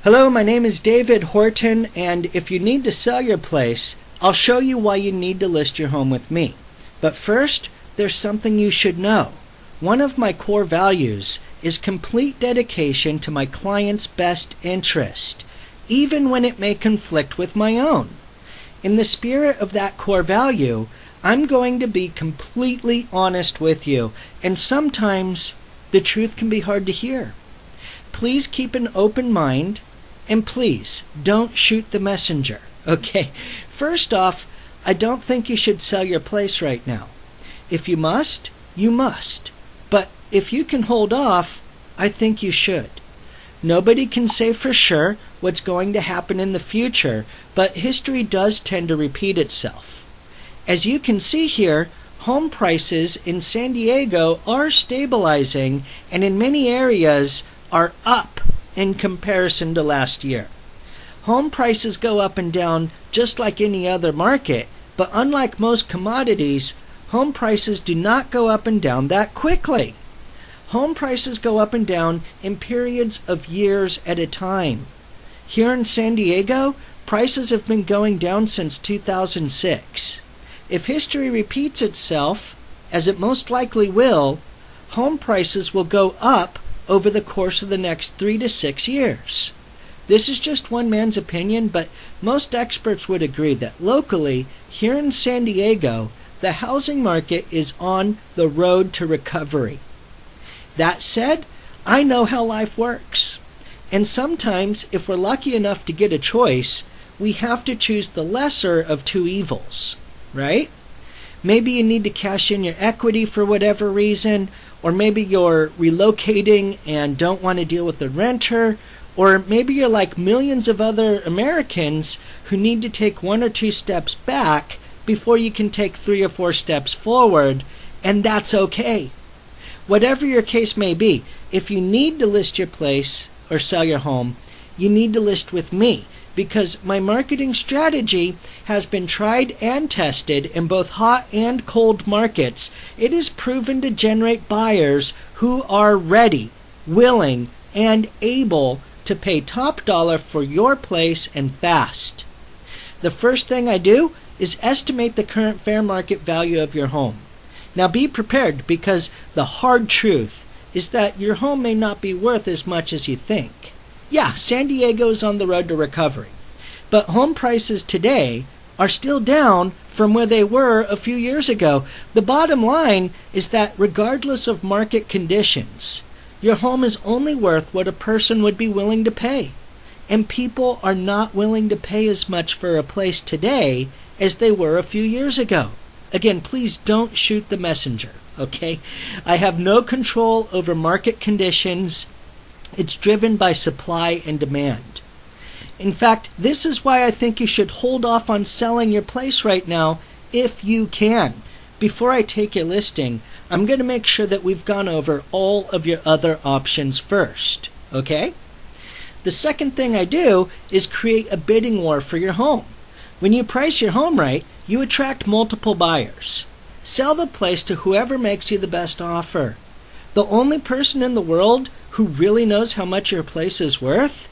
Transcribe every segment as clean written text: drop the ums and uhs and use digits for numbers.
Hello, my name is David Horton, and if you need to sell your place, I'll show you why you need to list your home with me. But first, there's something you should know. One of my core values is complete dedication to my client's best interest, even when it may conflict with my own. In the spirit of that core value, I'm going to be completely honest with you, and sometimes the truth can be hard to hear. Please keep an open mind, and please don't shoot the messenger, okay? First off, I don't think you should sell your place right now. If you must, you must. But if you can hold off, I think you should. Nobody can say for sure what's going to happen in the future, but history does tend to repeat itself. As you can see here, home prices in San Diego are stabilizing and in many areas are up in comparison to last year. Home prices go up and down just like any other market, but unlike most commodities, home prices do not go up and down that quickly. Home prices go up and down in periods of years at a time. Here in San Diego, prices have been going down since 2006. If history repeats itself, as it most likely will, home prices will go up over the course of the next 3 to 6 years. This is just one man's opinion, but most experts would agree that locally, here in San Diego, the housing market is on the road to recovery. That said, I know how life works. And sometimes, if we're lucky enough to get a choice, we have to choose the lesser of two evils, right? Maybe you need to cash in your equity for whatever reason, or maybe you're relocating and don't want to deal with the renter, or maybe you're like millions of other Americans who need to take 1 or 2 steps back before you can take 3 or 4 steps forward, and that's okay. Whatever your case may be, if you need to list your place or sell your home, you need to list with me, because my marketing strategy has been tried and tested in both hot and cold markets. It is proven to generate buyers who are ready, willing, and able to pay top dollar for your place and fast. The first thing I do is estimate the current fair market value of your home. Now be prepared, because the hard truth is that your home may not be worth as much as you think. Yeah, San Diego is on the road to recovery, but home prices today are still down from where they were a few years ago. The bottom line is that regardless of market conditions, your home is only worth what a person would be willing to pay. And people are not willing to pay as much for a place today as they were a few years ago. Again, please don't shoot the messenger, okay? I have no control over market conditions. It's driven by supply and demand. In fact, this is why I think you should hold off on selling your place right now if you can. Before I take your listing, I'm going to make sure that we've gone over all of your other options first, okay? The second thing I do is create a bidding war for your home. When you price your home right, you attract multiple buyers. Sell the place to whoever makes you the best offer. The only person in the world who really knows how much your place is worth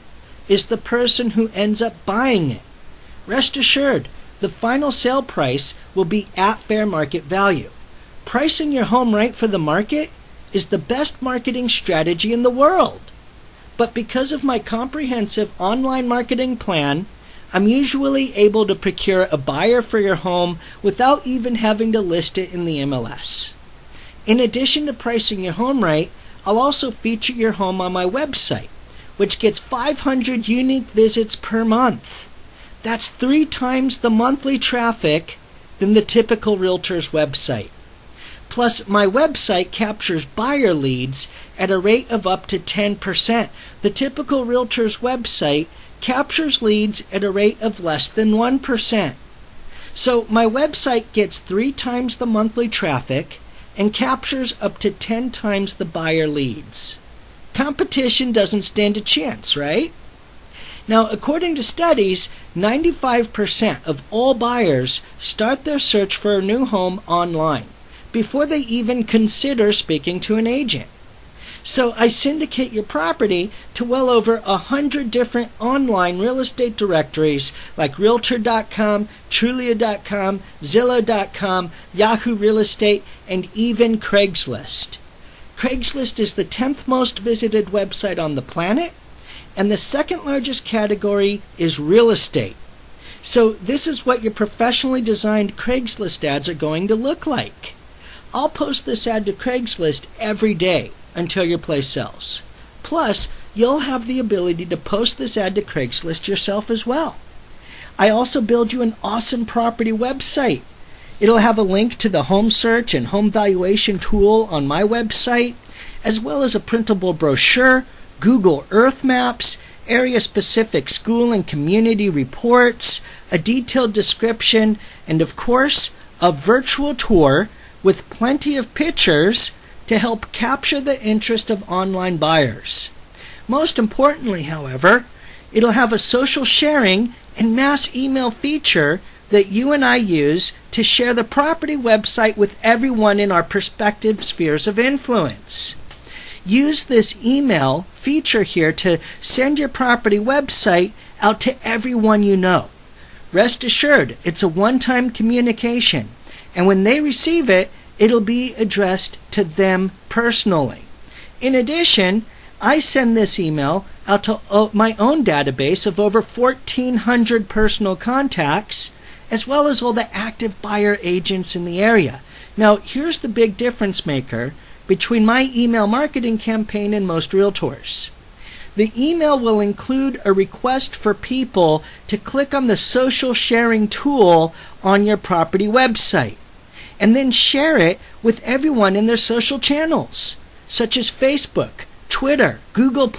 is the person who ends up buying it. Rest assured, the final sale price will be at fair market value. Pricing your home right for the market is the best marketing strategy in the world. But because of my comprehensive online marketing plan, I'm usually able to procure a buyer for your home without even having to list it in the MLS. In addition to pricing your home right, I'll also feature your home on my website, which gets 500 unique visits per month. That's 3 times the monthly traffic than the typical realtor's website. Plus, my website captures buyer leads at a rate of up to 10%. The typical realtor's website captures leads at a rate of less than 1%. So my website gets 3 times the monthly traffic and captures up to 10 times the buyer leads. Competition doesn't stand a chance, right? Now, according to studies, 95% of all buyers start their search for a new home online before they even consider speaking to an agent. So I syndicate your property to well over 100 different online real estate directories like Realtor.com, Trulia.com, Zillow.com, Yahoo Real Estate, and even Craigslist. Craigslist is the 10th most visited website on the planet, and the second largest category is real estate. So this is what your professionally designed Craigslist ads are going to look like. I'll post this ad to Craigslist every day until your place sells. Plus, you'll have the ability to post this ad to Craigslist yourself as well. I also build you an awesome property website. It'll have a link to the home search and home valuation tool on my website, as well as a printable brochure, Google Earth maps, area-specific school and community reports, a detailed description, and of course, a virtual tour with plenty of pictures to help capture the interest of online buyers. Most importantly, however, it'll have a social sharing and mass email feature that you and I use to share the property website with everyone in our respective spheres of influence. Use this email feature here to send your property website out to everyone you know. Rest assured, it's a one-time communication, and when they receive it, it'll be addressed to them personally. In addition, I send this email out to my own database of over 1,400 personal contacts, as well as all the active buyer agents in the area. Now, here's the big difference maker between my email marketing campaign and most realtors. The email will include a request for people to click on the social sharing tool on your property website, and then share it with everyone in their social channels, such as Facebook, Twitter, Google+,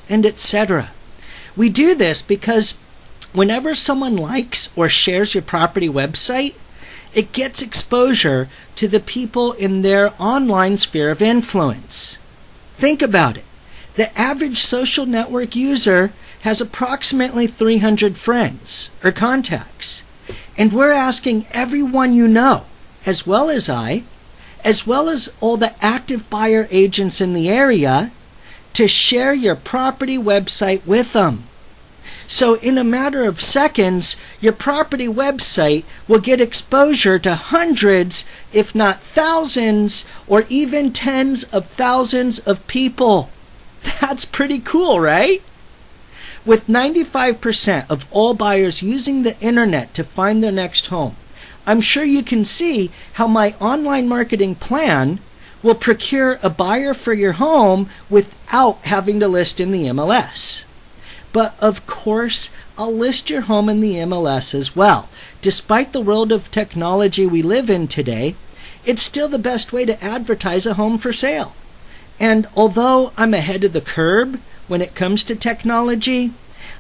and etc. We do this because whenever someone likes or shares your property website, it gets exposure to the people in their online sphere of influence. Think about it. The average social network user has approximately 300 friends or contacts, and we're asking everyone you know, as well as I, as well as all the active buyer agents in the area, to share your property website with them. So in a matter of seconds, your property website will get exposure to hundreds, if not thousands, or even tens of thousands of people. That's pretty cool, right? With 95% of all buyers using the internet to find their next home, I'm sure you can see how my online marketing plan will procure a buyer for your home without having to list in the MLS. But of course, I'll list your home in the MLS as well. Despite the world of technology we live in today, it's still the best way to advertise a home for sale. And although I'm ahead of the curve when it comes to technology,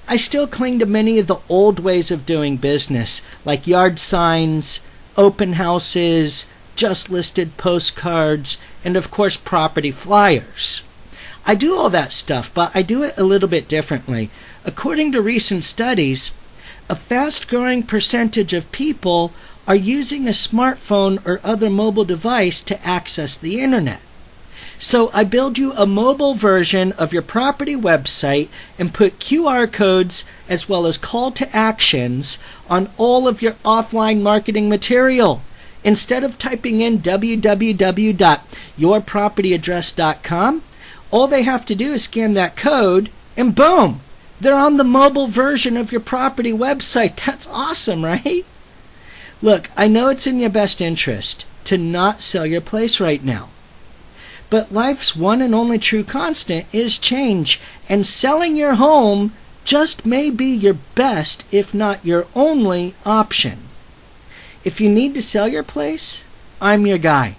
I still cling to many of the old ways of doing business, like yard signs, open houses, just listed postcards, and of course property flyers. I do all that stuff, but I do it a little bit differently. According to recent studies, a fast-growing percentage of people are using a smartphone or other mobile device to access the internet. So I build you a mobile version of your property website and put QR codes as well as call to actions on all of your offline marketing material. Instead of typing in www.yourpropertyaddress.com, all they have to do is scan that code, and boom, they're on the mobile version of your property website. That's awesome, right? Look, I know it's in your best interest to not sell your place right now. But life's one and only true constant is change, and selling your home just may be your best, if not your only, option. If you need to sell your place, I'm your guy.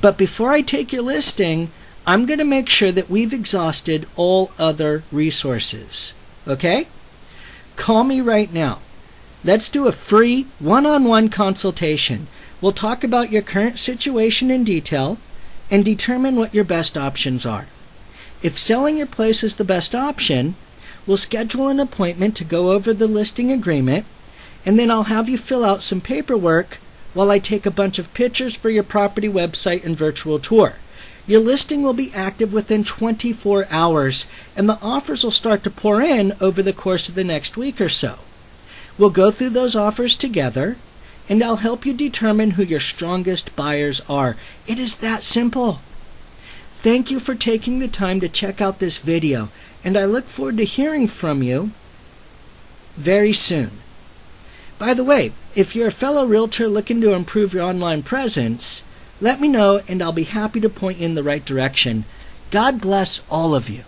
But before I take your listing, I'm going to make sure that we've exhausted all other resources. Okay? Call me right now. Let's do a free one-on-one consultation. We'll talk about your current situation in detail and determine what your best options are. If selling your place is the best option, we'll schedule an appointment to go over the listing agreement, and then I'll have you fill out some paperwork while I take a bunch of pictures for your property website and virtual tour. Your listing will be active within 24 hours, and the offers will start to pour in over the course of the next week or so. We'll go through those offers together, and I'll help you determine who your strongest buyers are. It is that simple. Thank you for taking the time to check out this video, and I look forward to hearing from you very soon. By the way, if you're a fellow realtor looking to improve your online presence, let me know and I'll be happy to point you in the right direction. God bless all of you.